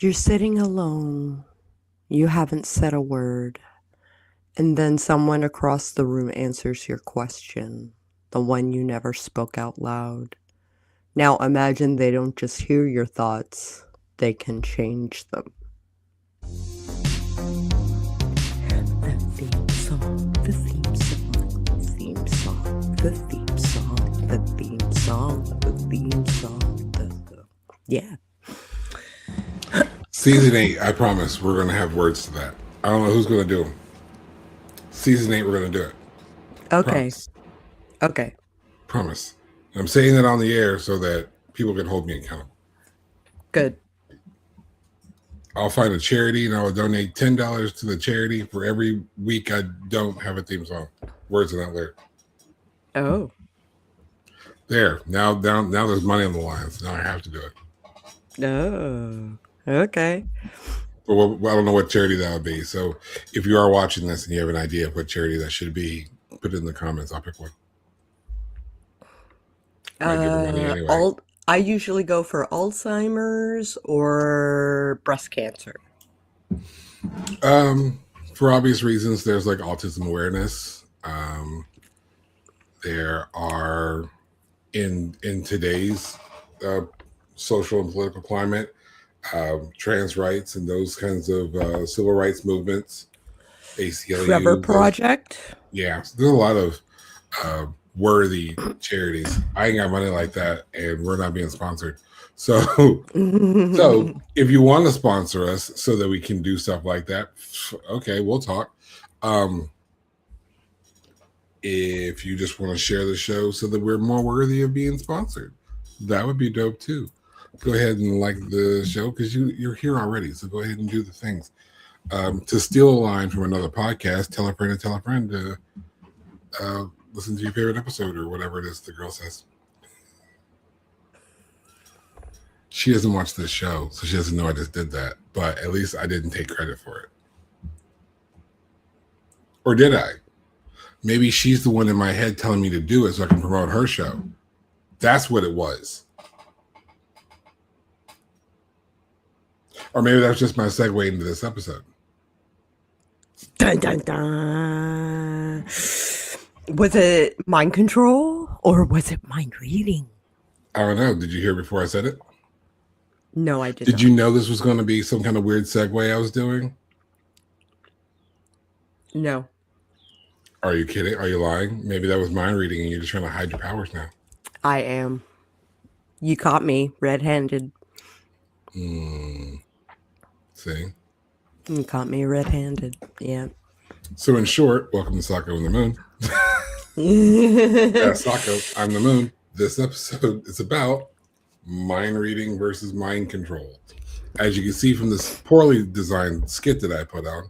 You're sitting alone. You haven't said a word. And then someone across the room answers your question, the one you never spoke out loud. Now imagine they don't just hear your thoughts, they can change them. The theme song, the theme song, the theme song, the theme song, the theme song, the theme song, yeah. Season 8, I promise, we're going to have words to that. I don't know who's going to do them. Season 8, we're going to do it. Okay. Promise. Okay. Promise. I'm saying that on the air so that people can hold me accountable. Good. I'll find a charity and I will donate $10 to the charity for every week I don't have a theme song. Words are not lyric. Oh. There. Now there's money on the line, so now I have to do it. Oh. Okay. But I don't know what charity that would be. So if you are watching this and you have an idea of what charity that should be, put it in the comments. I'll pick one. I give her money anyway. I usually go for Alzheimer's or breast cancer. For obvious reasons, there's like autism awareness. There are in today's social and political climate, trans rights and those kinds of civil rights movements. ACLU, Trevor Project. Yeah, so there's a lot of worthy charities. I ain't got money like that, and we're not being sponsored. So, so if you want to sponsor us so that we can do stuff like that, okay, we'll talk. If you just want to share the show so that we're more worthy of being sponsored, that would be dope too. Go ahead and like the show because you're here already. So go ahead and do the things. To steal a line from another podcast, tell a friend to listen to your favorite episode or whatever it is the girl says. She doesn't watch this show, so she doesn't know I just did that. But at least I didn't take credit for it. Or did I? Maybe she's the one in my head telling me to do it so I can promote her show. That's what it was. Or maybe that's just my segue into this episode. Dun, dun, dun. Was it mind control or was it mind reading? I don't know. Did you hear before I said it? No, I didn't. Did you know this was going to be some kind of weird segue I was doing? No. Are you kidding? Are you lying? Maybe that was mind reading and you're just trying to hide your powers now. I am. You caught me red-handed. See? You caught me red-handed. Yeah. So in short, welcome to Sako and the Moon. Yeah, Sako, I'm the Moon. This episode is about mind reading versus mind control. As you can see from this poorly designed skit that I put out,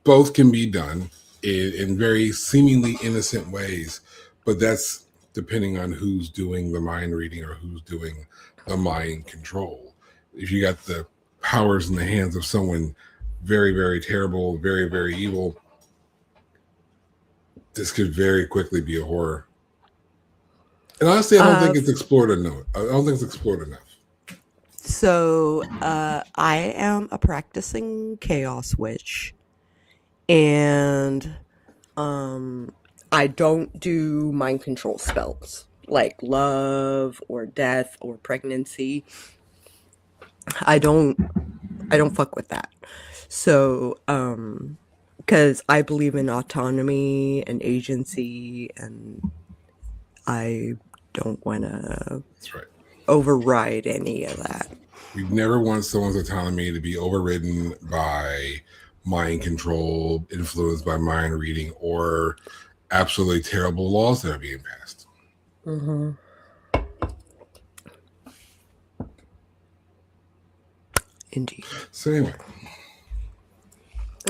both can be done in very seemingly innocent ways, but that's depending on who's doing the mind reading or who's doing the mind control. If you got the powers in the hands of someone very, very terrible, very, very evil, this could very quickly be a horror. And honestly, I don't think it's explored enough. I don't think it's explored enough. So I am a practicing chaos witch. And I don't do mind control spells like love or death or pregnancy. I don't fuck with that. So because I believe in autonomy and agency, and I don't want to override any of that. We never want someone's autonomy to be overridden by mind control, influenced by mind reading, or absolutely terrible laws that are being passed. Mm-hmm. Indeed. So anyway.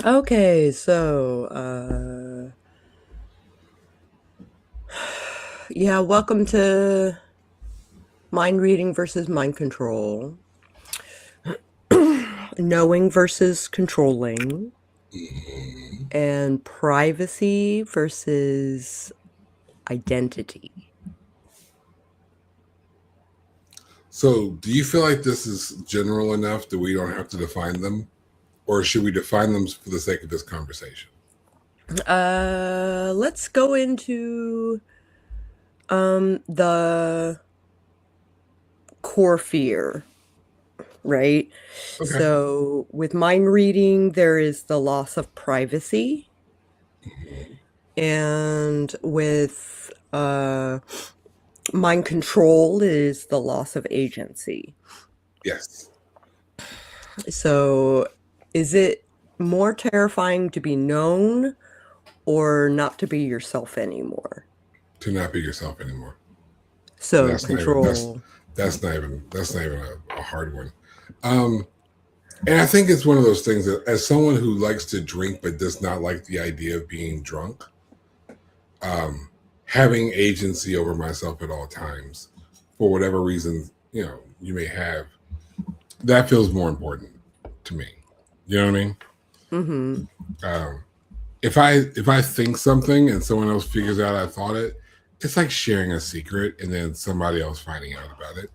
Okay, so yeah, welcome to mind reading versus mind control. Knowing versus controlling. And privacy versus identity. So, do you feel like this is general enough that we don't have to define them? Or should we define them for the sake of this conversation? Let's go into the core fear, right? Okay. So with mind reading, there is the loss of privacy. And with mind control is the loss of agency. Yes. So is it more terrifying to be known or not to be yourself anymore? To not be yourself anymore. So That's control. that's not even a hard one. And I think it's one of those things that, as someone who likes to drink but does not like the idea of being drunk, having agency over myself at all times, for whatever reason you may have, that feels more important to me. You know what I mean? Mm-hmm. If I think something and someone else figures out I thought it, it's like sharing a secret and then somebody else finding out about it.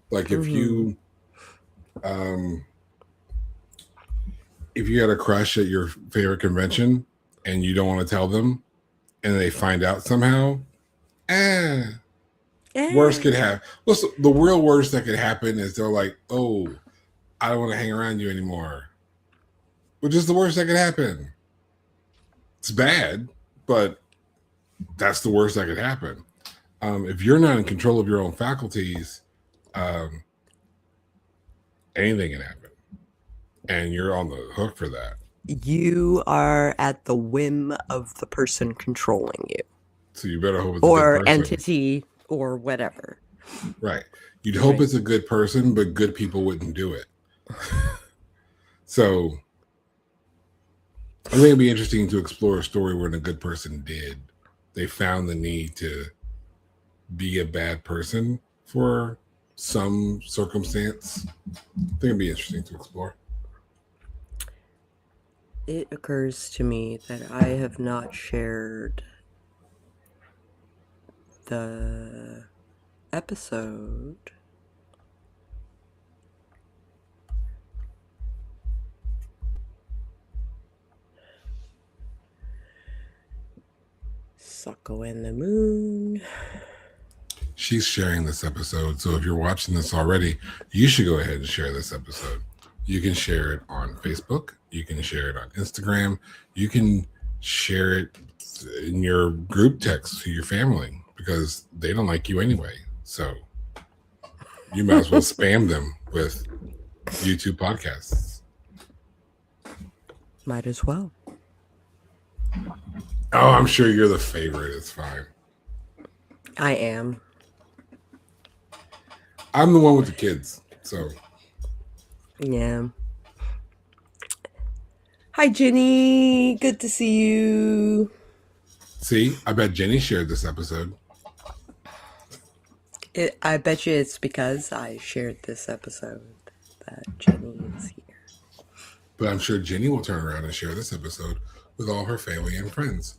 Like if you had a crush at your favorite convention and you don't want to tell them and they find out somehow, worst could happen. What's the real worst that could happen is they're like, oh, I don't want to hang around you anymore. Which is the worst that could happen. It's bad, but that's the worst that could happen. If you're not in control of your own faculties, anything can happen. And you're on the hook for that. You are at the whim of the person controlling you. So you better hope it's or a good person. entity or whatever. Right. You'd hope it's a good person, but good people wouldn't do it. So I think it'd be interesting to explore a story where a good person did. They found the need to be a bad person for some circumstance. I think it'd be interesting to explore. It occurs to me that I have not shared the episode Sako and the Moon. She's sharing this episode, so if you're watching this already, you should go ahead and share this episode. You can share it on Facebook. You can share it on Instagram. You can share it in your group text to your family because they don't like you anyway. So you might as well spam them with YouTube podcasts. Might as well. Oh, I'm sure you're the favorite. It's fine. I am. I'm the one with the kids, so. Yeah. Hi, Jenny. Good to see you. See, I bet Jenny shared this episode. I bet you it's because I shared this episode that Jenny is here. But I'm sure Jenny will turn around and share this episode with all her family and friends.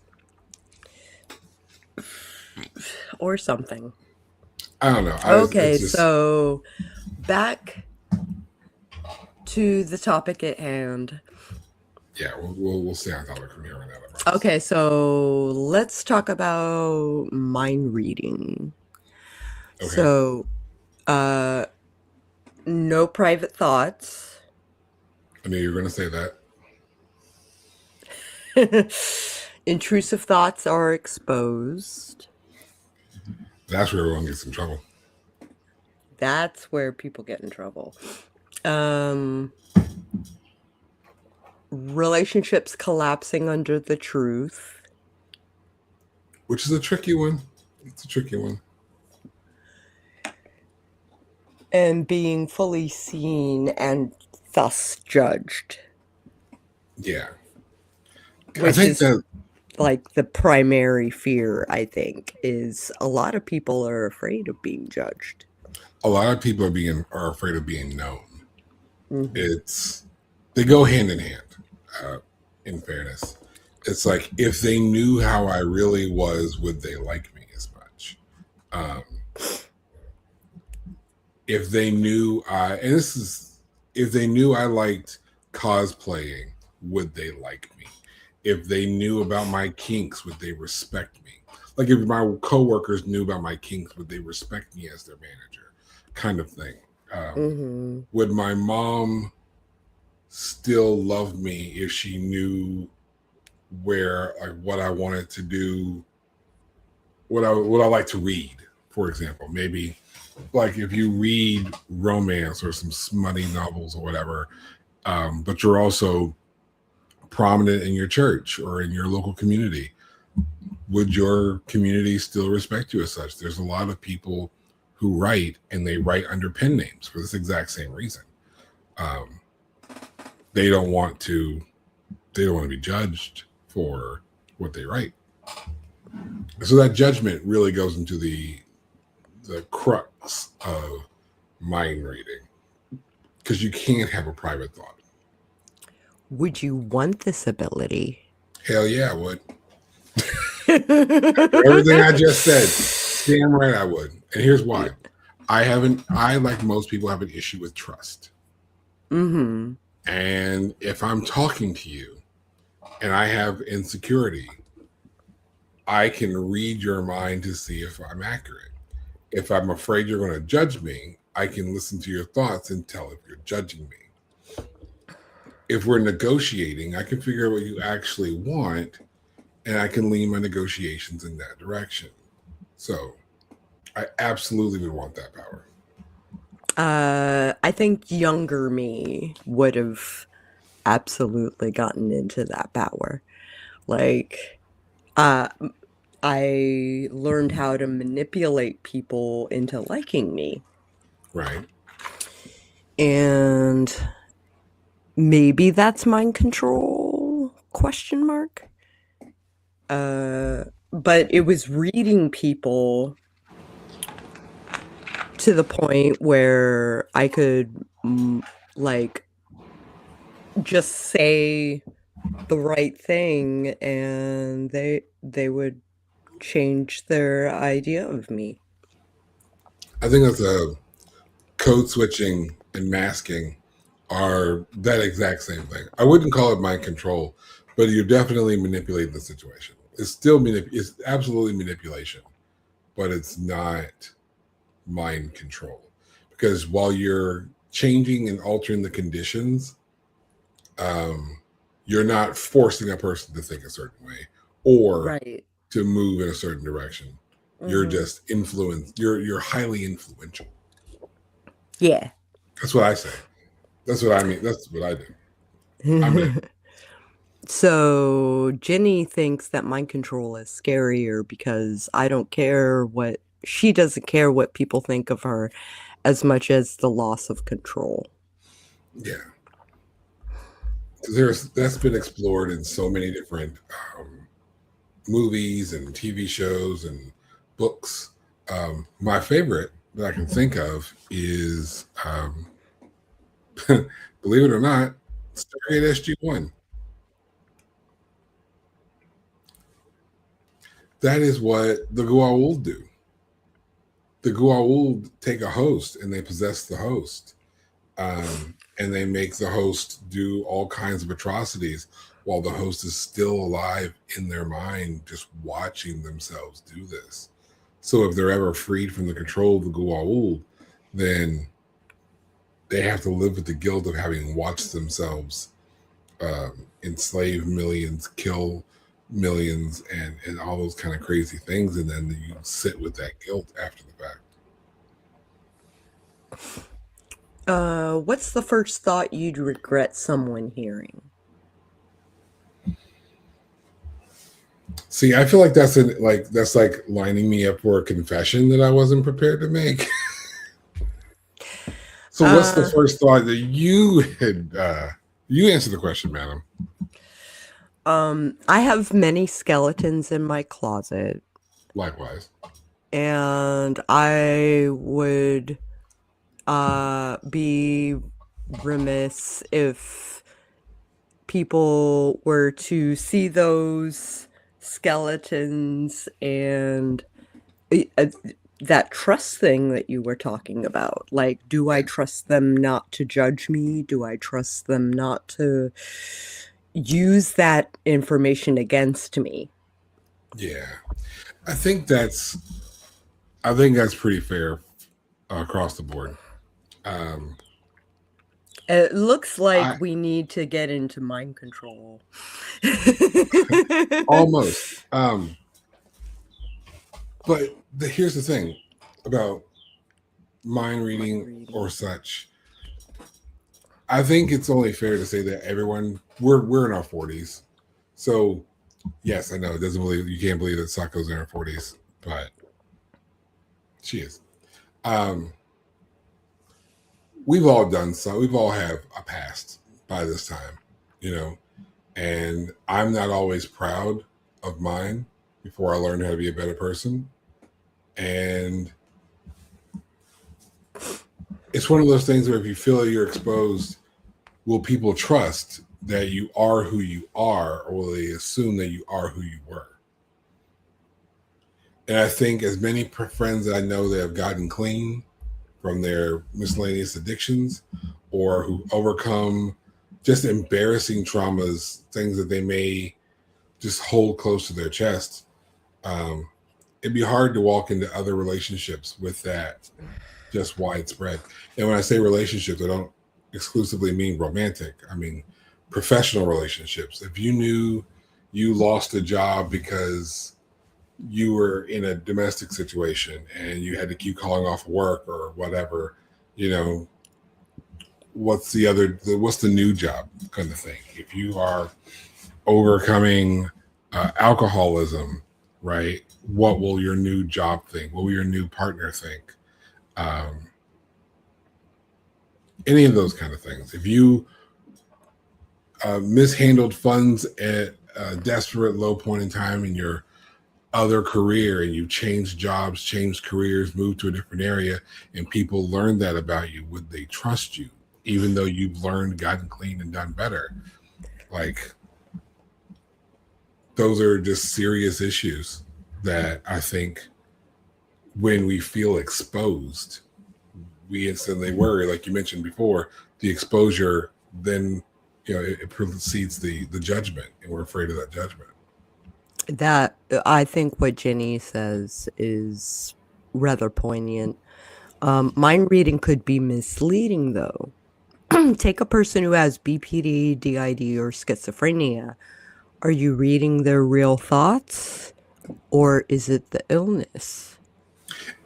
Or something. I don't know. Okay, so back to the topic at hand. Yeah, we'll stay on topic from here on out. Okay, so let's talk about mind reading. Okay. So, no private thoughts. I knew you were going to say that. Intrusive thoughts are exposed. That's where everyone gets in trouble. That's where people get in trouble. Relationships collapsing under the truth. Which is a tricky one. It's a tricky one. And being fully seen and thus judged. Yeah. I think that like the primary fear, I think, is a lot of people are afraid of being judged. A lot of people are afraid of being known. They go hand in hand, in fairness. It's like, if they knew how I really was, would they like me as much? if they knew if they knew I liked cosplaying, would they like me? If they knew about my kinks, would they respect me? Like if my coworkers knew about my kinks, would they respect me as their manager? Kind of thing. Would my mom still love me if she knew where, like, what I wanted to do, what I like to read, for example? Maybe like if you read romance or some smutty novels or whatever, but you're also prominent in your church or in your local community, would your community still respect you as such? There's a lot of people who write, and they write under pen names for this exact same reason. They don't want to be judged for what they write. So that judgment really goes into the crux of mind reading, because you can't have a private thought. Would you want this ability? Hell yeah, I would. Everything I just said, damn right I would. And here's why. I, like most people, have an issue with trust. Mm-hmm. And if I'm talking to you and I have insecurity, I can read your mind to see if I'm accurate. If I'm afraid you're going to judge me, I can listen to your thoughts and tell if you're judging me. If we're negotiating, I can figure out what you actually want, and I can lean my negotiations in that direction. So I absolutely would want that power. I think younger me would have absolutely gotten into that power. Like, I learned how to manipulate people into liking me. Right. And maybe that's mind control, question mark. But it was reading people to the point where I could like just say the right thing and they would change their idea of me. I think that's a code switching and masking are that exact same thing. I wouldn't call it mind control, but you're definitely manipulating the situation. It's still it's absolutely manipulation, but it's not mind control, because while you're changing and altering the conditions, you're not forcing a person to think a certain way or Right. to move in a certain direction. You're just influenced. You're highly influential. Yeah. That's what I say. That's what I mean. That's what I do. I'm in. So Jenny thinks that mind control is scarier because she doesn't care what people think of her as much as the loss of control. Yeah. That's been explored in so many different movies and TV shows and books. My favorite that I can think of is, believe it or not, Stargate SG-1. That is what the Goa'uld do. The Goa'uld take a host and they possess the host. And they make the host do all kinds of atrocities while the host is still alive in their mind, just watching themselves do this. So if they're ever freed from the control of the Goa'uld, then they have to live with the guilt of having watched themselves enslave millions, kill millions, and all those kind of crazy things. And then you sit with that guilt after the fact. What's the first thought you'd regret someone hearing? See, I feel like that's like lining me up for a confession that I wasn't prepared to make. So what's the first thought that you had? You answer the question, madam. I have many skeletons in my closet. Likewise. And I would be remiss if people were to see those skeletons and that trust thing that you were talking about. Like, do I trust them not to judge me? Do I trust them not to use that information against me? Yeah. I think that's pretty fair across the board. It looks like I we need to get into mind control. almost. But here's the thing about mind reading or such. I think it's only fair to say that everyone we're in our 40s. So yes, I know it doesn't believe you can't believe that Sako's in her 40s, but she is. We've all done so. We've all have a past by this time, you know. And I'm not always proud of mine before I learned how to be a better person. And it's one of those things where if you feel that you're exposed, will people trust that you are who you are, or will they assume that you are who you were? And I think as many friends that I know that have gotten clean from their miscellaneous addictions or who overcome just embarrassing traumas, things that they may just hold close to their chest, it'd be hard to walk into other relationships with that just widespread. And when I say relationships, I don't exclusively mean romantic. I mean professional relationships. If you knew you lost a job because you were in a domestic situation and you had to keep calling off work or whatever, you know, what's the new job kind of thing? If you are overcoming alcoholism, right? What will your new job think? What will your new partner think? Any of those kind of things. If you mishandled funds at a desperate low point in time in your other career and you changed jobs, changed careers, moved to a different area, and people learned that about you, would they trust you? Even though you've learned, gotten clean, and done better. Like, those are just serious issues that I think when we feel exposed, we instantly worry. Like you mentioned before, the exposure then, you know, it precedes the judgment, and we're afraid of that judgment. That I think what Jenny says is rather poignant. Mind reading could be misleading, though. Take a person who has BPD, DID, or schizophrenia. Are you reading their real thoughts, or is it the illness?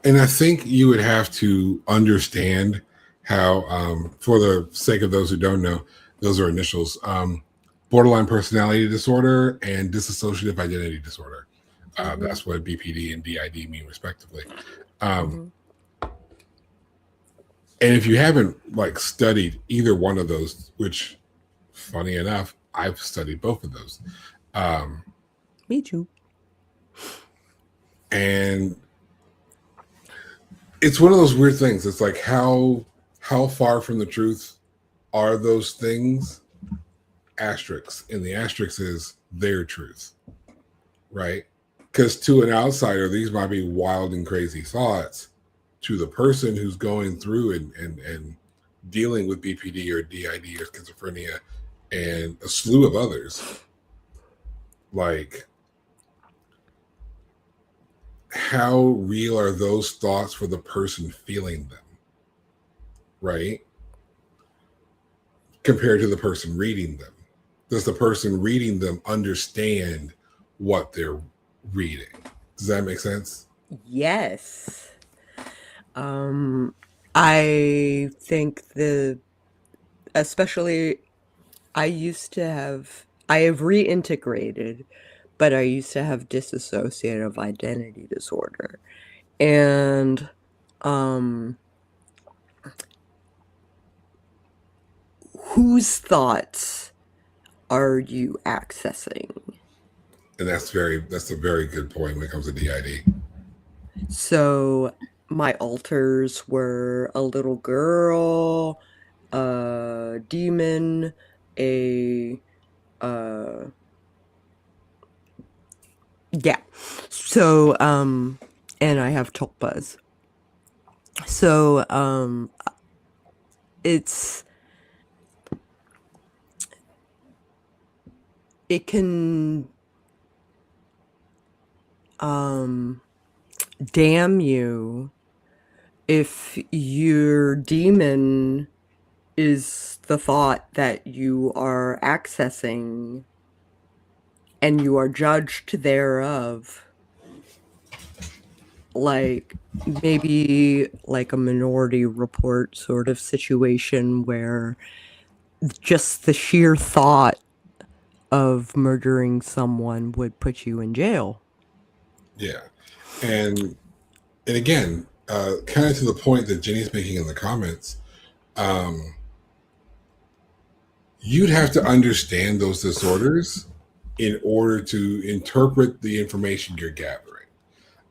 And I think you would have to understand how, for the sake of those who don't know, those are initials. Borderline personality disorder and dissociative identity disorder. That's what BPD and DID mean, respectively. And if you haven't like studied either one of those, which, funny enough, I've studied both of those. Me too. And it's one of those weird things. It's like how far from the truth are those things? Asterisks, and the asterisk is their truth, right? Because to an outsider, these might be wild and crazy thoughts. To the person who's going through and dealing with BPD or DID or schizophrenia and a slew of others, like, how real are those thoughts for the person feeling them, right? Compared to the person reading them. Does the person reading them understand what they're reading? Does that make sense? Yes. I think especially, I have reintegrated, but I used to have dissociative identity disorder. And, whose thoughts are you accessing? And that's a very good point when it comes to DID. So my alters were a little girl, a demon, yeah. So, and I have tulpas. So it's it can damn you if your demon is the thought that you are accessing and you are judged thereof. Like maybe like a Minority Report sort of situation where just the sheer thought of murdering someone would put you in jail. Yeah. And again, kind of to the point that Jenny's making in the comments, you'd have to understand those disorders in order to interpret the information you're gathering.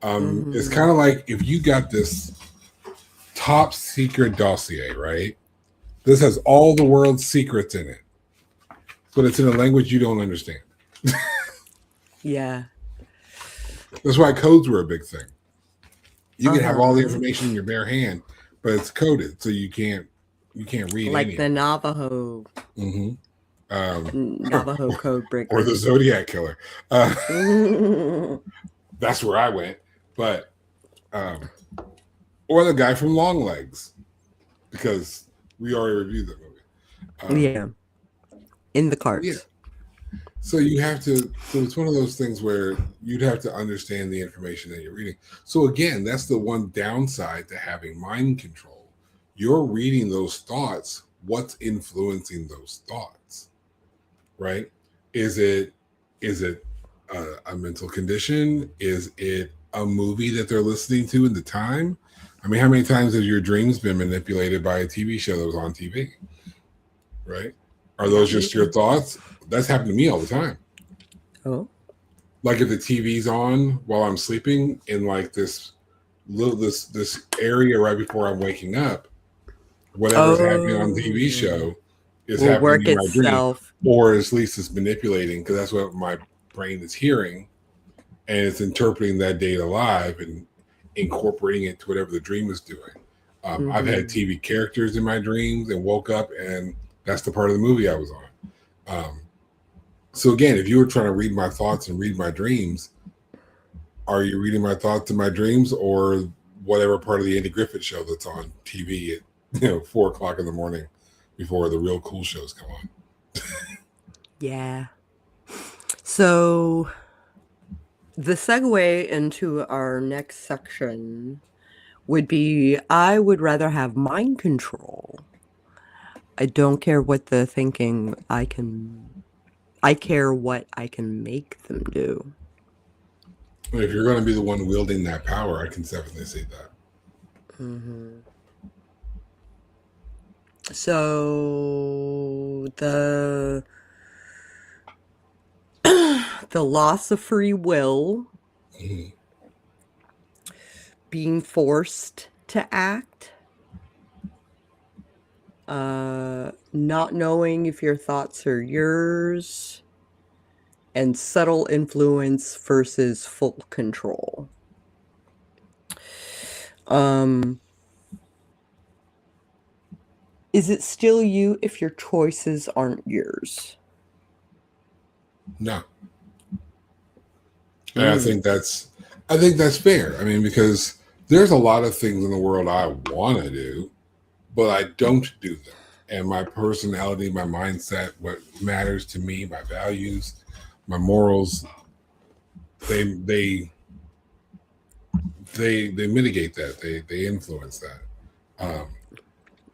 It's kind of like if you got this top secret dossier, right? This has all the world's secrets in it, but it's in a language you don't understand. Yeah. That's why codes were a big thing. You can have all the information in your bare hand, but it's coded, so you can't read like any the of it. Navajo Navajo code breaker. Or the Zodiac Killer. That's where I went. But or the guy from Long Legs, because we already reviewed that movie. Yeah. In the cards. Yeah. So you have to. So it's one of those things where you'd have to understand the information that you're reading. So again, that's the one downside to having mind control. You're reading those thoughts. What's influencing those thoughts? Right? Is it a mental condition? Is it a movie that they're listening to in the time? I mean, how many times have your dreams been manipulated by a TV show that was on TV? Right? Are those just your thoughts? That's happened to me all the time. Oh. Like if the TV's on while I'm sleeping in like this area right before I'm waking up, whatever's happening on the TV show is will happening work in my itself. dream, or at least it's manipulating, because that's what my brain is hearing, and it's interpreting that data live and incorporating it to whatever the dream is doing. I've had TV characters in my dreams and woke up and that's the part of the movie I was on. So again, if you were trying to read my thoughts and read my dreams, are you reading my thoughts and my dreams, or whatever part of the Andy Griffith show that's on TV at 4:00 in the morning before the real cool shows come on? Yeah. So the segue into our next section would be, I would rather have mind control. I don't care what the thinking, I care what I can make them do. If you're going to be the one wielding that power, I can definitely see that. So the loss of free will, being forced to act, not knowing if your thoughts are yours, and subtle influence versus full control. Is it still you if your choices aren't yours? No. And I think that's fair. I mean, because there's a lot of things in the world I want to do, but I don't do them. And my personality, my mindset, what matters to me, my values, my morals, they mitigate that. They influence that.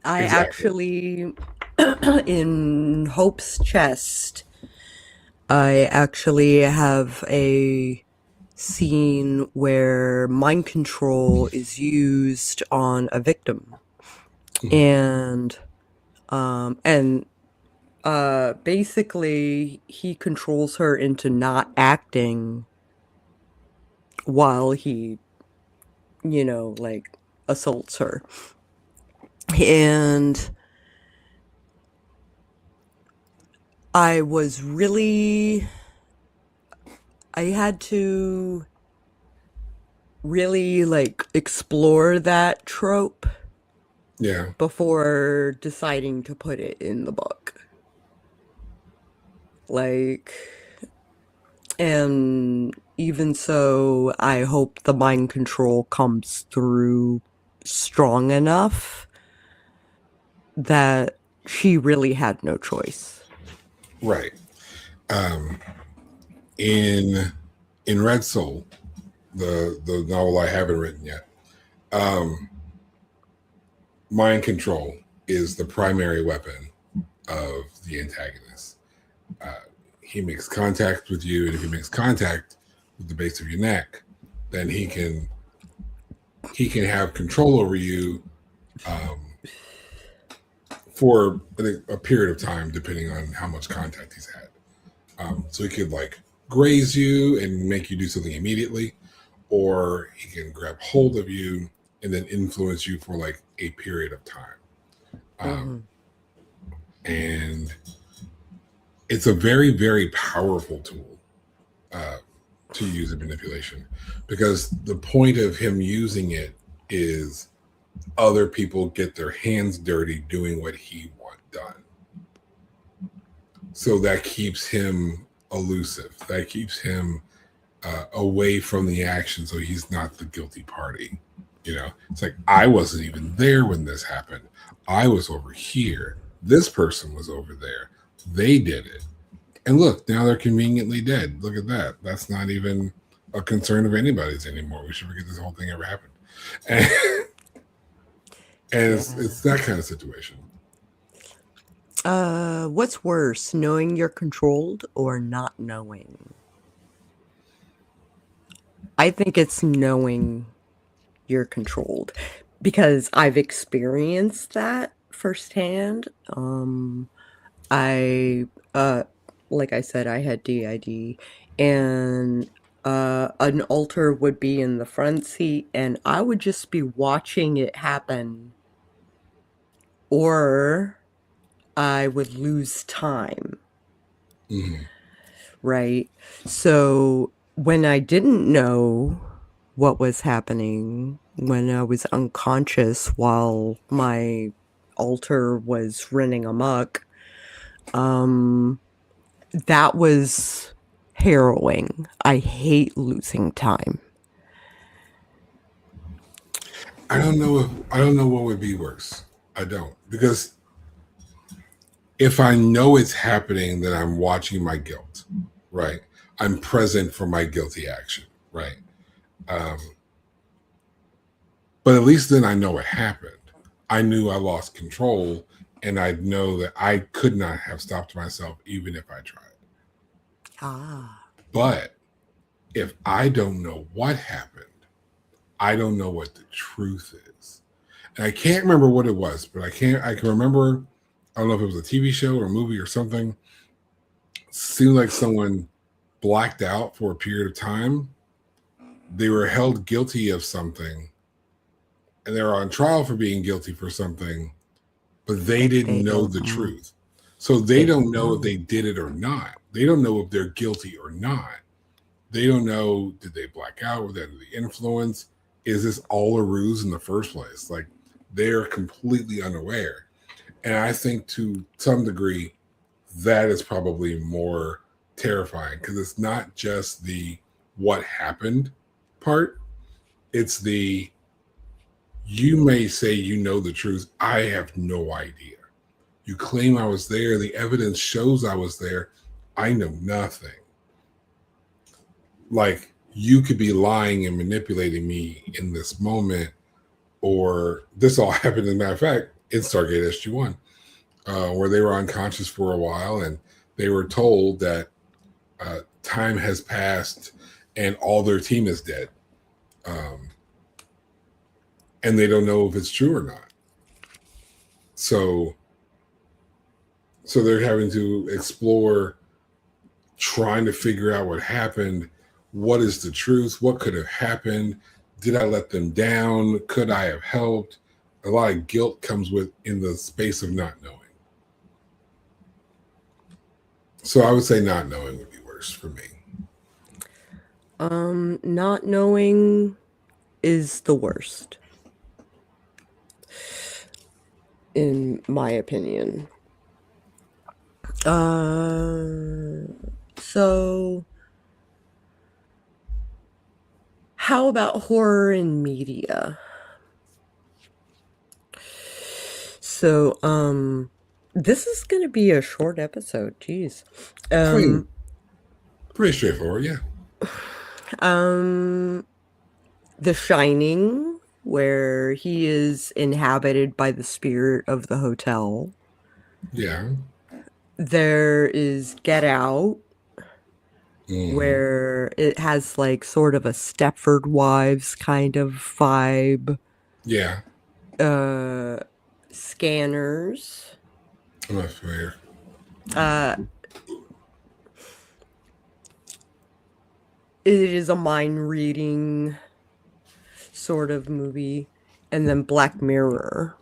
I actually, in Hope's chest, I actually have a scene where mind control is used on a victim. And basically he controls her into not acting while he, like assaults her. And I had to really like explore that trope Yeah. before deciding to put it in the book. Like, and even so, I hope the mind control comes through strong enough that she really had no choice. Right. Um, in Red Soul, the novel I haven't written yet, um, mind control is the primary weapon of the antagonist. Uh, he makes contact with you, and if he makes contact with the base of your neck, then he can have control over you um, for a period of time, depending on how much contact he's had. So he could like graze you and make you do something immediately, or he can grab hold of you and then influence you for like a period of time. Mm-hmm. And it's a very, very powerful tool uh, to use in manipulation, because the point of him using it is other people get their hands dirty doing what he wants done. So that keeps him elusive. That keeps him away from the action, so he's not the guilty party. You know, it's like, I wasn't even there when this happened. I was over here. This person was over there. They did it. And look, now they're conveniently dead. Look at that. That's not even a concern of anybody's anymore. We should forget this whole thing ever happened. And, and Yeah. it's that kind of situation. What's worse, knowing you're controlled or not knowing? I think it's knowing you're controlled because I've experienced that firsthand. I like I said, I had DID, and an altar would be in the front seat and I would just be watching it happen, or I would lose time, Mm-hmm. right? So when I didn't know what was happening, when I was unconscious while my altar was running amok, um, that was harrowing. I hate losing time. I don't know what would be worse. I don't, because if I know it's happening, then I'm watching my guilt, right? I'm present for my guilty action, right? Um, but at least then I know it happened. I knew I lost control, and I know that I could not have stopped myself even if I tried. Ah. But if I don't know what happened, I don't know what the truth is. And I can't remember what it was, but I can remember, I don't know if it was a TV show or a movie or something. It seemed like someone blacked out for a period of time. They were held guilty of something, and they were on trial for being guilty for something, but they But didn't they know don't the know. truth. So they They don't don't know if know. they did it or not. They don't know if they're guilty or not. They don't know, did they black out? Were they under the influence? Is this all a ruse in the first place? Like, they're completely unaware. And I think to some degree, that is probably more terrifying, because it's not just the what happened part, it's the, you may say you know the truth. I have no idea. You claim I was there. The evidence shows I was there. I know nothing. Like, you could be lying and manipulating me in this moment, or this all happened, as a matter of fact, in Stargate SG1, where they were unconscious for a while and they were told that time has passed and all their team is dead. Um, and they don't know if it's true or not. So, so they're having to explore, trying to figure out what happened. What is the truth? What could have happened? Did I let them down? Could I have helped? A lot of guilt comes with in the space of not knowing. So I would say not knowing would be worse for me. Not knowing, is the worst, in my opinion. So how about horror in media? So, this is gonna be a short episode. Jeez. I mean, Um, pretty straightforward, yeah. um, The Shining, where he is inhabited by the spirit of the hotel. Yeah. There is Get Out, Hmm. where it has like sort of a Stepford Wives kind of vibe. Yeah. Uh, Scanners. I'm not familiar. Uh, it is a mind reading sort of movie. And then Black Mirror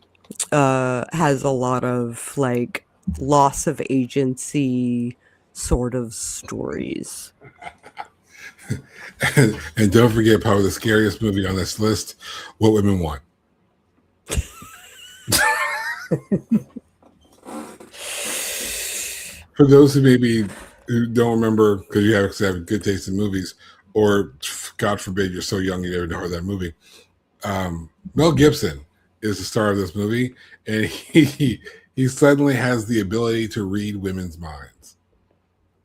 has a lot of like loss of agency sort of stories. And don't forget, probably the scariest movie on this list, What Women Want. For those who don't remember, because you have good taste in movies, or God forbid you're so young you never heard that movie. Mel Gibson is the star of this movie, and he suddenly has the ability to read women's minds.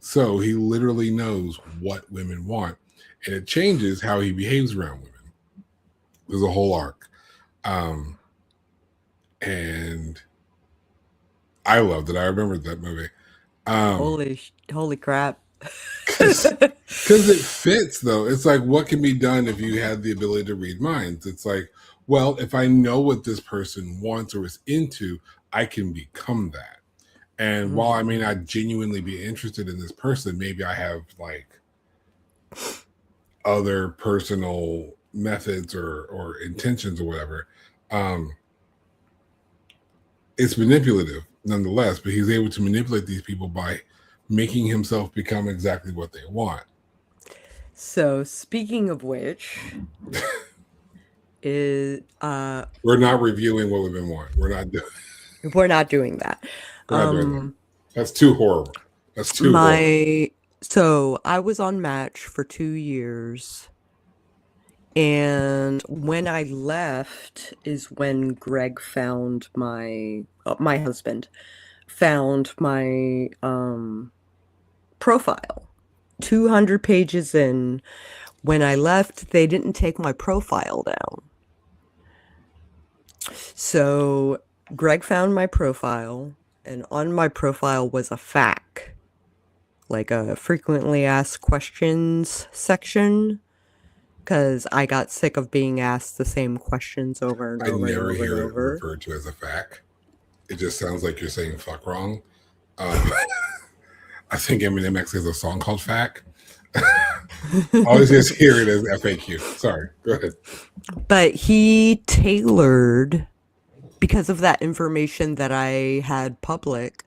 So he literally knows what women want, and it changes how he behaves around women. There's a whole arc, um, and I loved it. I remembered that movie. Holy crap. Because it fits, though. It's like, what can be done if you had the ability to read minds? It's like, well, if I know what this person wants or is into, I can become that. And while I may not genuinely be interested in this person, maybe I have like other personal methods or intentions or whatever. Um, it's manipulative nonetheless, but he's able to manipulate these people by making himself become exactly what they want. So speaking of which, is We're not reviewing what women want. we're not doing that. We're not doing that. Um That's too horrible. That's too horrible. my so I was on Match for 2 years, and when I left is when Greg found my husband found my profile. 200 pages in. When I left, they didn't take my profile down. So Greg found my profile, and on my profile was a FAQ, like a frequently asked questions section, because I got sick of being asked the same questions over and I over and never over and hear it over. referred to as a fact. It just sounds like you're saying fuck wrong. I think Eminem actually has a song called Fact. I always just hear it as FAQ. Sorry, go ahead. But he tailored, because of that information that I had public,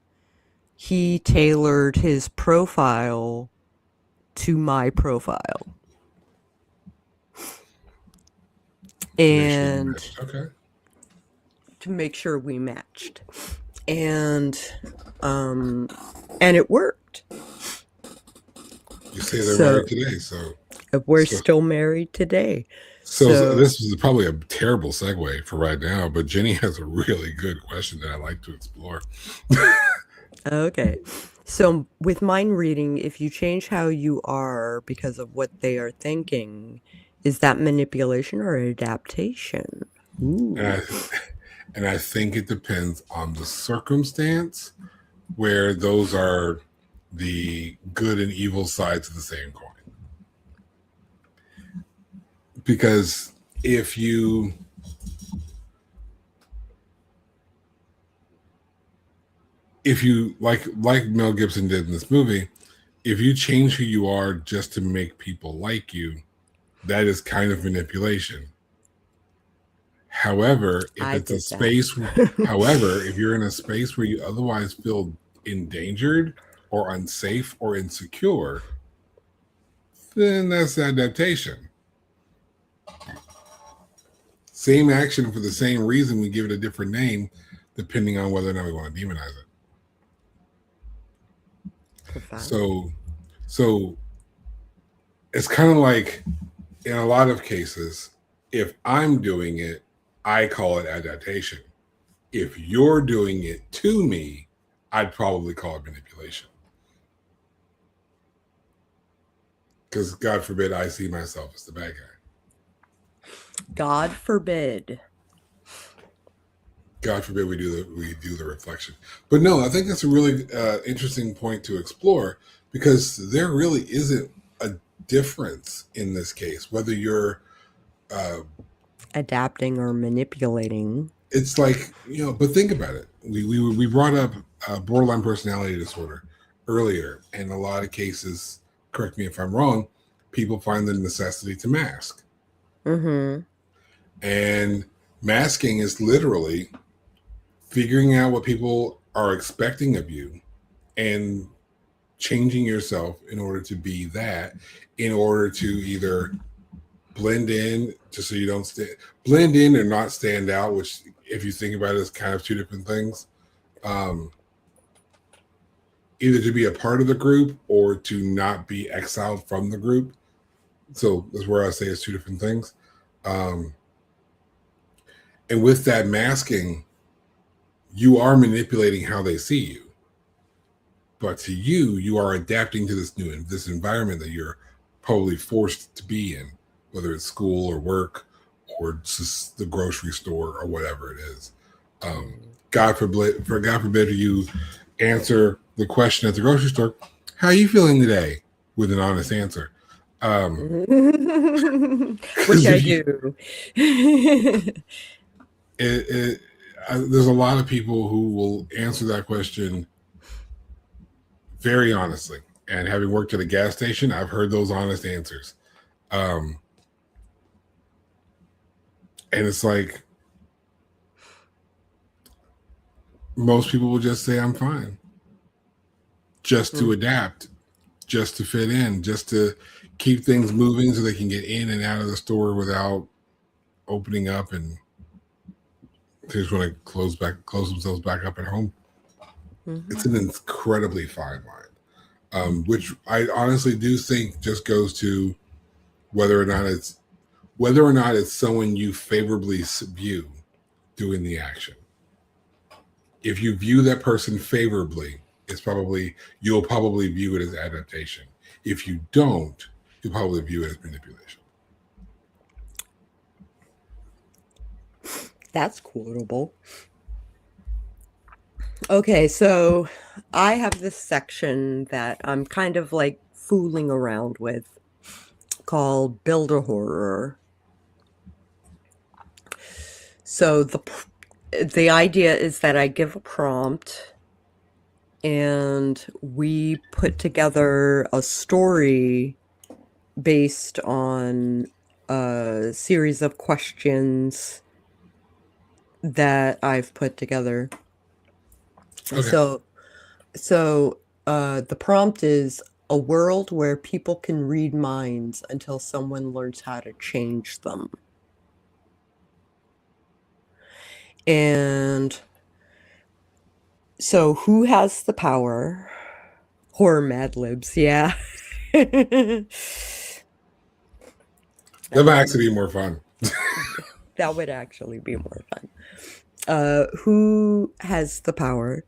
he tailored his profile to my profile. And Okay. to make sure we matched. And it worked. You say they're married today, so we're still married today. So this is probably a terrible segue for right now, but Jenny has a really good question that I'd like to explore. Okay. So with mind reading, if you change how you are because of what they are thinking, is that manipulation or adaptation? Ooh. And I think it depends on the circumstance, where those are the good and evil sides of the same coin. Because if you like Mel Gibson did in this movie, if you change who you are just to make people like you, that is kind of manipulation. However, if you're in a space where you otherwise feel endangered or unsafe or insecure, then that's adaptation. Same action for the same reason, we give it a different name depending on whether or not we want to demonize it. Profound. So it's kind of like, in a lot of cases, if I'm doing it, I call it adaptation. If you're doing it to me, I'd probably call it manipulation. Because God forbid I see myself as the bad guy. God forbid. God forbid we do the reflection. But no, I think that's a really interesting point to explore, because there really isn't a difference in this case, whether you're adapting or manipulating. It's like, but think about it. We brought up borderline personality disorder earlier, and in a lot of cases, correct me if I'm wrong, people find the necessity to mask. Mm-hmm. And masking is literally figuring out what people are expecting of you and changing yourself in order to be that, in order to either blend in, just so you don't blend in or not stand out, which, if you think about it, is kind of two different things. Either to be a part of the group or to not be exiled from the group. So that's where I say it's two different things. And with that masking, you are manipulating how they see you. But to you, you are adapting to this environment that you're probably forced to be in, whether it's school or work or just the grocery store or whatever it is. God forbid you answer the question at the grocery store, "How are you feeling today?" with an honest answer. Which I do. There's a lot of people who will answer that question very honestly. And having worked at a gas station, I've heard those honest answers. And it's like, most people will just say, "I'm fine," just to adapt, just to fit in, just to keep things moving so they can get in and out of the store without opening up, and they just want to close themselves back up at home. Mm-hmm. It's an incredibly fine line, which I honestly do think just goes to whether or not it's someone you favorably view doing the action. If you view that person favorably, you'll probably view it as adaptation. If you don't, you'll probably view it as manipulation. That's quotable. Okay, so I have this section that I'm kind of like fooling around with called Build a Horror. So the idea is that I give a prompt and we put together a story based on a series of questions that I've put together. Okay. So the prompt is a world where people can read minds until someone learns how to change them. And so who has the power? Horror Mad Libs, yeah. That might actually be more fun. That would actually be more fun. Who has the power?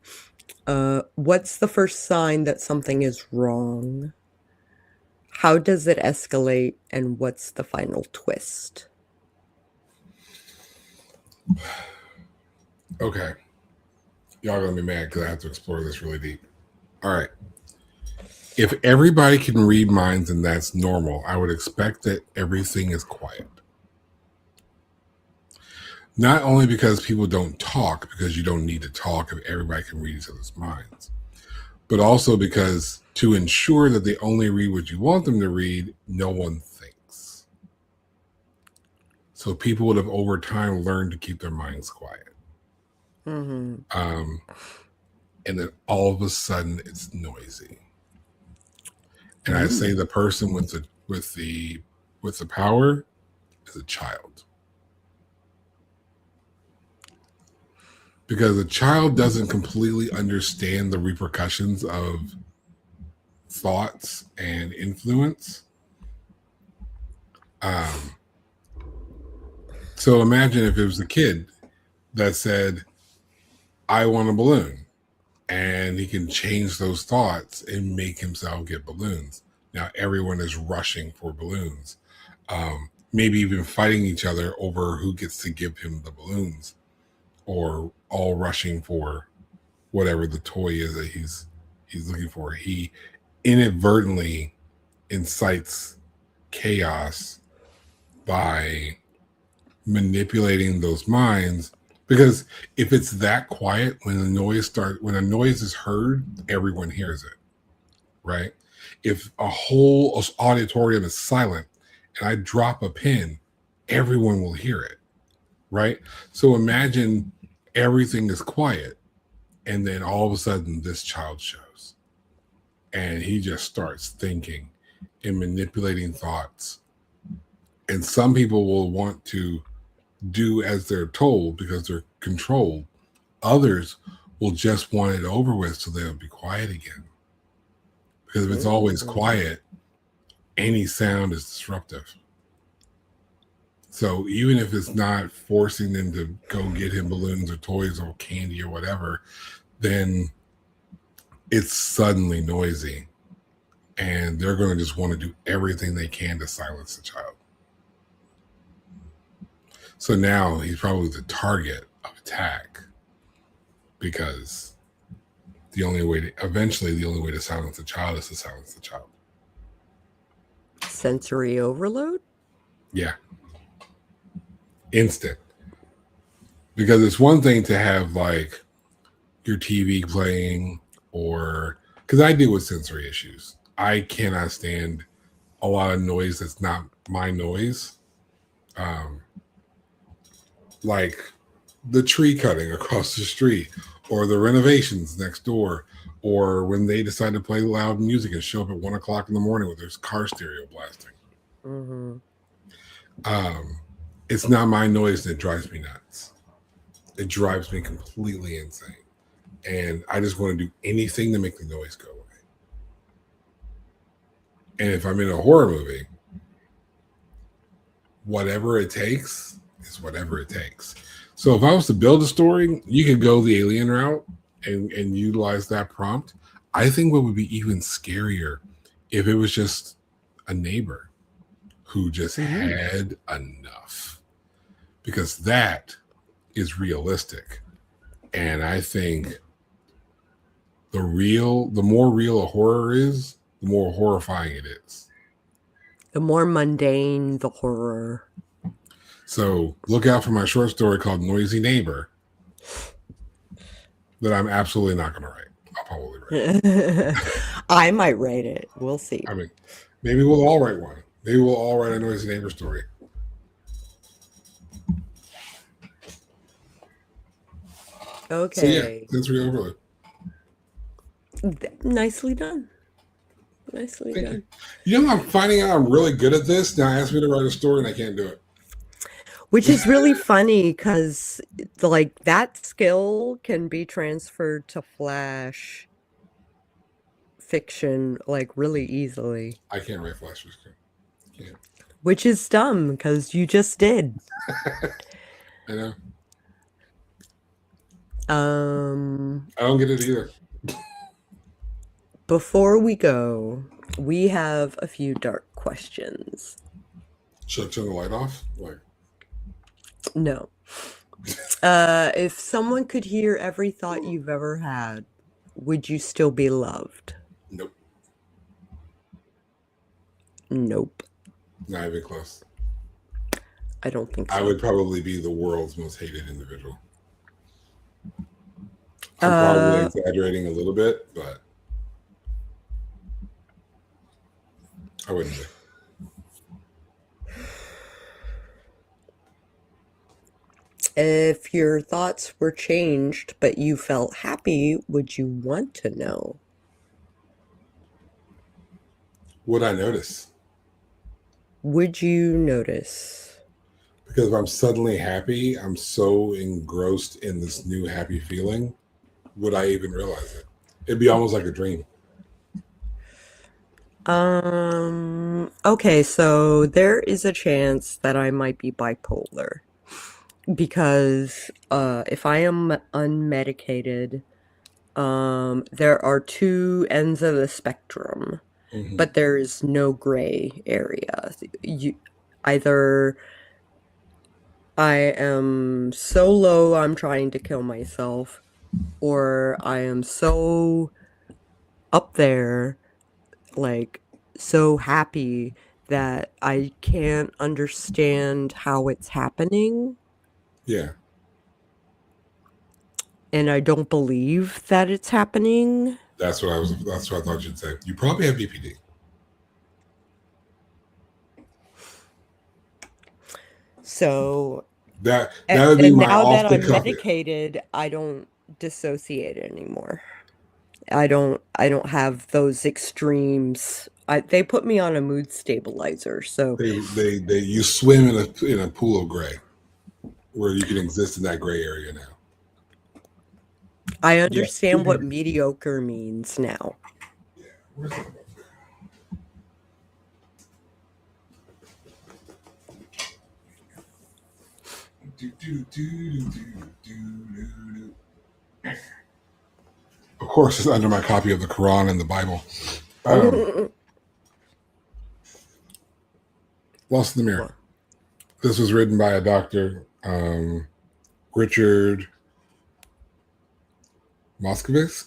What's the first sign that something is wrong? How does it escalate? And what's the final twist? Okay. Y'all gonna be mad because I have to explore this really deep. All right. If everybody can read minds and that's normal, I would expect that everything is quiet. Not only because people don't talk, because you don't need to talk if everybody can read each other's minds, but also because to ensure that they only read what you want them to read, no one thinks. So people would have over time learned to keep their minds quiet. Mm-hmm. And then all of a sudden it's noisy. And I say the person with the power is a child. because a child doesn't completely understand the repercussions of thoughts and influence. Um, so imagine if it was a kid that said, I want a balloon, and he can change those thoughts and make himself get balloons. Now everyone is rushing for balloons, maybe even fighting each other over who gets to give him the balloons, or all rushing for whatever the toy is that he's looking for. He inadvertently incites chaos by manipulating those minds, because if it's that quiet, when a noise is heard, everyone hears it, right? If a whole auditorium is silent and I drop a pin, everyone will hear it, right? So imagine everything is quiet, and then all of a sudden this child shows, and he just starts thinking and manipulating thoughts. And some people will want to do as they're told because they're controlled. Others will just want it over with so they'll be quiet again. Because if it's always quiet, any sound is disruptive. So even if it's not forcing them to go get him balloons or toys or candy or whatever, then it's suddenly noisy. And they're going to just want to do everything they can to silence the child. So now he's probably the target of attack, because eventually the only way to silence the child is to silence the child. Sensory overload? Yeah. Instant. Because it's one thing to have like your TV playing, or because I deal with sensory issues. I cannot stand a lot of noise that's not my noise. Like the tree cutting across the street, or the renovations next door, or when they decide to play loud music and show up at 1 o'clock in the morning with their car stereo blasting. Mm-hmm. It's not my noise that drives me nuts. It drives me completely insane. And I just want to do anything to make the noise go away. And if I'm in a horror movie, whatever it takes is whatever it takes. So if I was to build a story, you could go the alien route and utilize that prompt. I think what would be even scarier if it was just a neighbor who just had enough, because that is realistic. And I think the more real a horror is, the more horrifying it is. The more mundane the horror. So look out for my short story called Noisy Neighbor that I'm absolutely not going to write. I'll probably write it. I might write it. We'll see. I mean, maybe we'll all write one. Maybe we'll all write a Noisy Neighbor story. Okay. So yeah, sensory overload. Nicely done. Nicely done. You know, I'm finding out I'm really good at this. Now ask me to write a story and I can't do it. Which is really funny because like that skill can be transferred to Flash fiction like really easily. I can't write Flash fiction. Can't. Which is dumb because you just did. I know. I don't get it either. Before we go, we have a few dark questions. Should I turn the light off? Like, no. If someone could hear every thought you've ever had, would you still be loved? Nope. Nope. Not even close. I don't think so. I would probably be the world's most hated individual. I'm probably exaggerating a little bit, but I wouldn't be. If your thoughts were changed, but you felt happy, would you want to know? Would I notice? Would you notice? Because if I'm suddenly happy, I'm so engrossed in this new happy feeling. Would I even realize it? It'd be almost like a dream. Okay, so there is a chance that I might be bipolar because if I am unmedicated, there are two ends of the spectrum, Hmm. but there is no gray area. You either I am so low I'm trying to kill myself, or I am so up there, like so happy that I can't understand how it's happening, Yeah, and I don't believe that it's happening. that's what I was. That's what I thought you'd say. You probably have BPD. So, That would be and my now that off the I'm cuff. medicated, I don't dissociate anymore. I don't have those extremes. They put me on a mood stabilizer, so They you swim in a pool of gray where you can exist in that gray area now. I Yeah. understand what mediocre means now. Yeah. Where's that book? Do, do, do, do, do, do, do. Of course, it's under my copy of the Quran and the Bible. Lost in the Mirror. Well, This was written by a doctor, Richard Moskovitz.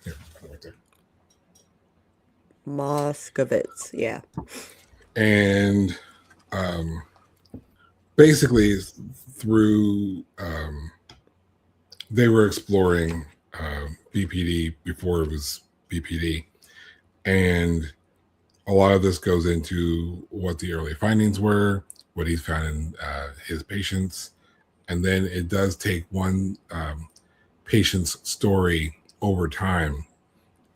Here, right there. Moskovitz, yeah. And um, basically, through they were exploring BPD before it was BPD, and a lot of this goes into what the early findings were, what he's found in his patients, and then it does take one patient's story over time.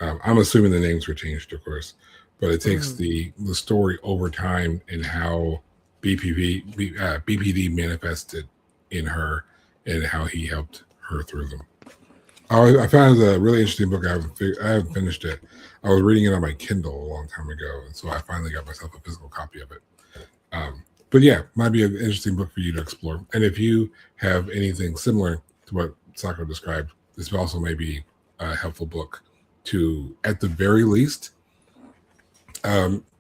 I'm assuming the names were changed, of course, but it takes Mm. the story over time and how BPD manifested in her and how he helped her through them. I found it a really interesting book. I haven't finished it. I was reading it on my Kindle a long time ago, and so I finally got myself a physical copy of it. But yeah, might be an interesting book for you to explore. And if you have anything similar to what Sako described, this also may be a helpful book to, at the very least,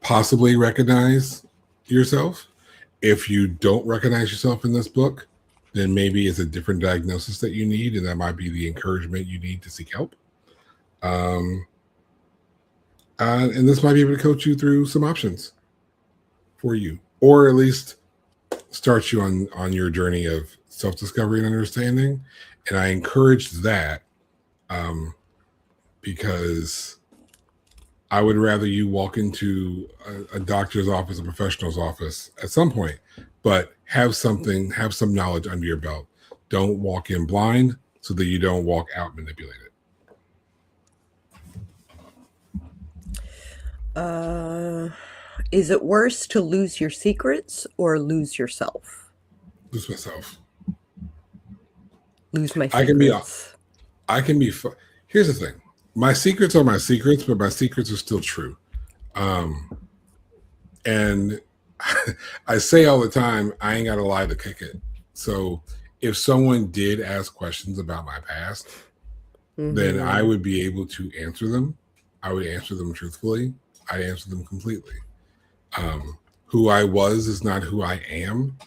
possibly recognize yourself. If you don't recognize yourself in this book, then maybe it's a different diagnosis that you need, and that might be the encouragement you need to seek help. Um, and this might be able to coach you through some options for you, or at least start you on your journey of self-discovery and understanding. And I encourage that um, because I would rather you walk into a doctor's office, a professional's office at some point, but have some knowledge under your belt. Don't walk in blind so that you don't walk out manipulated. Is it worse to lose your secrets or lose yourself? Lose myself. Lose my I can be. secrets. I can be. Here's the thing. My secrets are my secrets, but my secrets are still true. Um, and I say all the time, I ain't got to lie to kick it. So if someone did ask questions about my past, then I Mm-hmm. would be able to answer them. I would answer them truthfully. I'd answer them completely. Who I was is not who I am.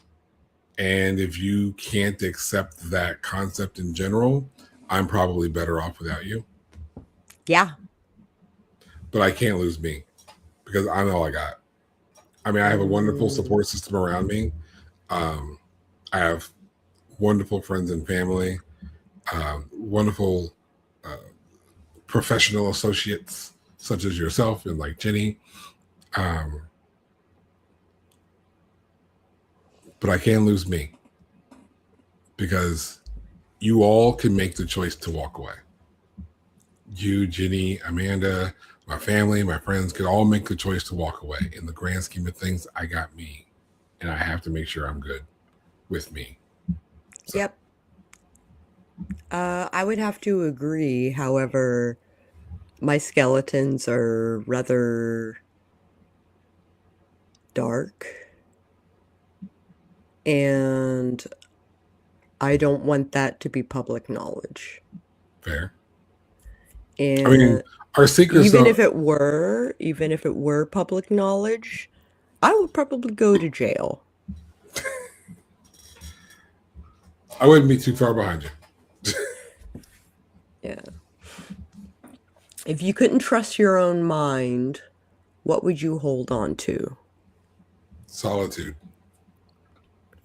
And if you can't accept that concept in general, I'm probably better off without you. Yeah. But I can't lose me because I'm all I got. I mean, I have a wonderful Mm. support system around me. Um, I have wonderful friends and family, wonderful uh, professional associates such as yourself and like Jenny. Um, but I can't lose me because you all can make the choice to walk away. You, Jenny, Amanda, my family, my friends could all make the choice to walk away. In the grand scheme of things, I got me. and I have to make sure I'm good with me. So. Yep. I would have to agree. However, my skeletons are rather dark, and I don't want that to be public knowledge. Fair. I mean, And our secrets even don't. if it were public knowledge, I would probably go to jail. I wouldn't be too far behind you. Yeah. If you couldn't trust your own mind, what would you hold on to? Solitude.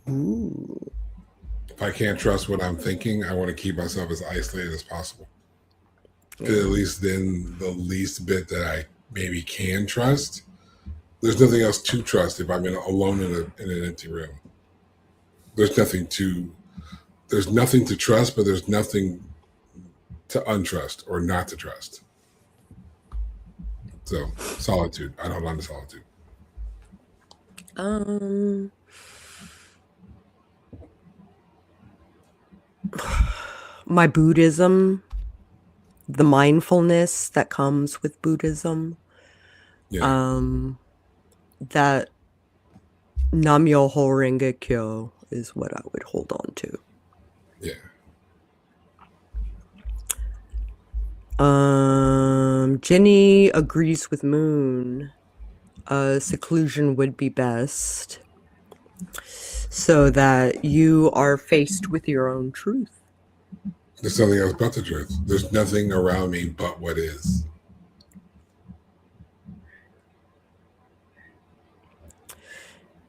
Ooh. If I can't trust what I'm thinking, I want to keep myself as isolated as possible. Yeah. At least then the least bit that I maybe can trust, there's nothing else to trust if I'm alone in an empty room. There's nothing to trust, but there's nothing to untrust or not to trust. So solitude. I'd hold on to solitude. My Buddhism, the mindfulness that comes with Buddhism, Yeah. that Nam-myoho Renge Kyo is what I would hold on to. Yeah. Jenny agrees with Moon. Seclusion would be best, so that you are faced with your own truth. There's nothing else but the truth. There's nothing around me but what is.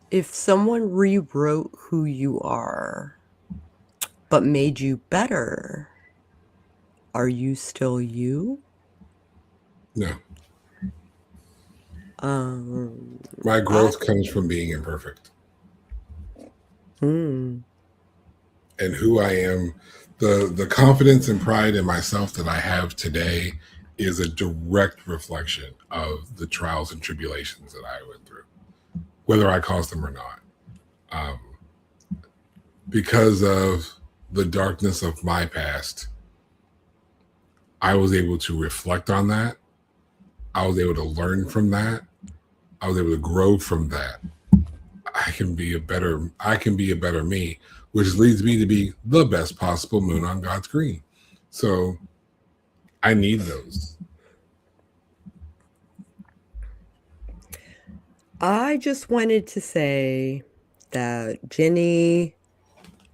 If someone rewrote who you are, but made you better, are you still you? No. My growth comes from being imperfect. And who I am, the confidence and pride in myself that I have today is a direct reflection of the trials and tribulations that I went through, whether I caused them or not. Because of the darkness of my past, I was able to reflect on that. I was able to learn from that. I was able to grow from that. I can be a better me, which leads me to be the best possible moon on God's green. So I need those. I just wanted to say that, Jenny,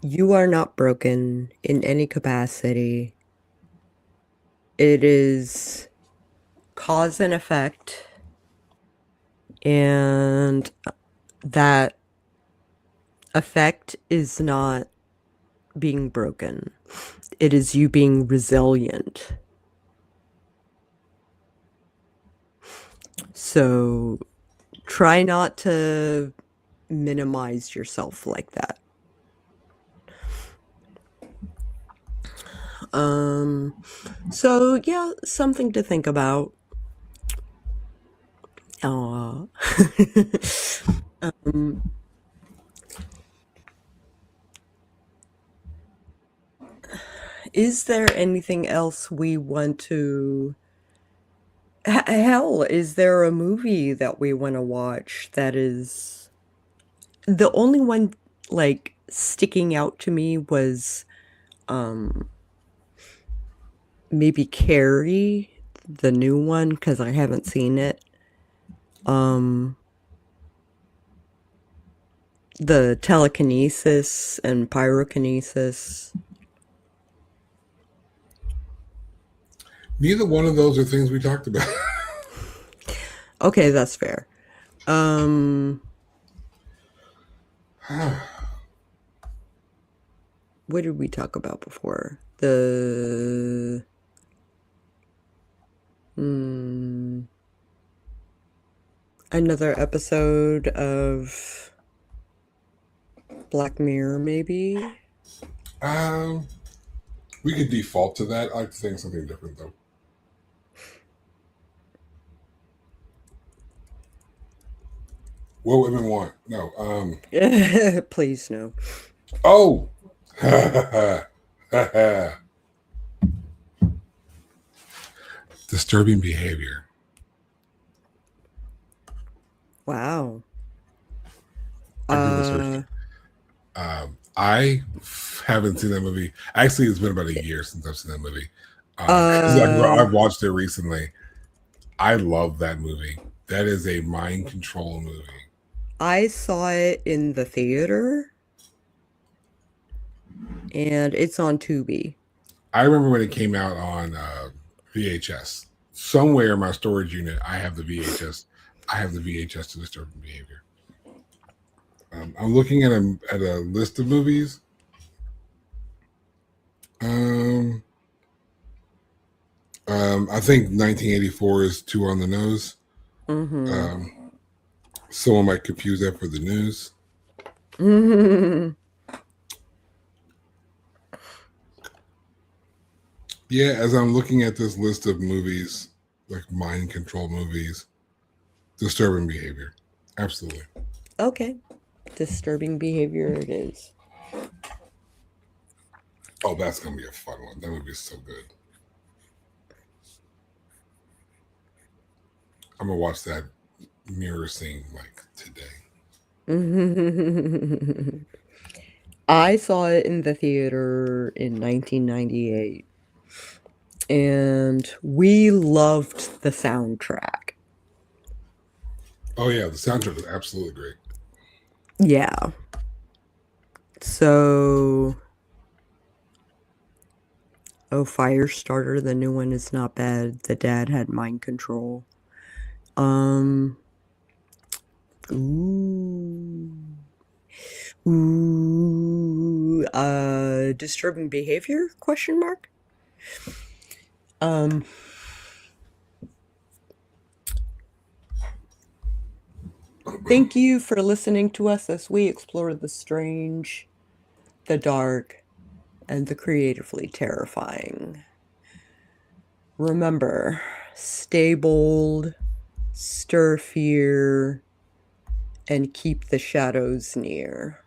you are not broken in any capacity. It is cause and effect, and that effect is not being broken. It is you being resilient. So try not to minimize yourself like that. So yeah, something to think about. Is there anything else we want to... Hell, is there a movie that we want to watch that is... The only one, like, sticking out to me was maybe Carrie, the new one, because I haven't seen it. The telekinesis and pyrokinesis. Neither one of those are things we talked about. Okay, that's fair. What did we talk about before? Another episode of Black Mirror, maybe? We could default to that. I like to think something different, though. What women want? No. Please no. Oh. Disturbing behavior. Wow. I Google searched it. I haven't seen that movie. Actually, it's been about a year since I've seen that movie. Because I've watched it recently. I love that movie. That is a mind control movie. I saw it in the theater, and it's on Tubi. I remember when it came out on VHS. Somewhere in my storage unit, I have the VHS. I have the VHS to Disturbing Behavior. I'm looking at a list of movies. I think 1984 is too on the nose. Someone might confuse that for the news. Yeah, as I'm looking at this list of movies, like mind control movies, Disturbing Behavior. Absolutely. Okay. Disturbing Behavior it is. Oh, that's going to be a fun one. That movie is so good. I'm going to watch that mirror scene like today. I saw it in the theater in 1998, and we loved the soundtrack. Oh, yeah. The soundtrack is absolutely great. Yeah. So, Firestarter, the new one is not bad. The dad had mind control. Disturbing behavior? Question mark. Thank you for listening to us as we explore the strange, the dark, and the creatively terrifying. Remember, stay bold, stir fear, and keep the shadows near.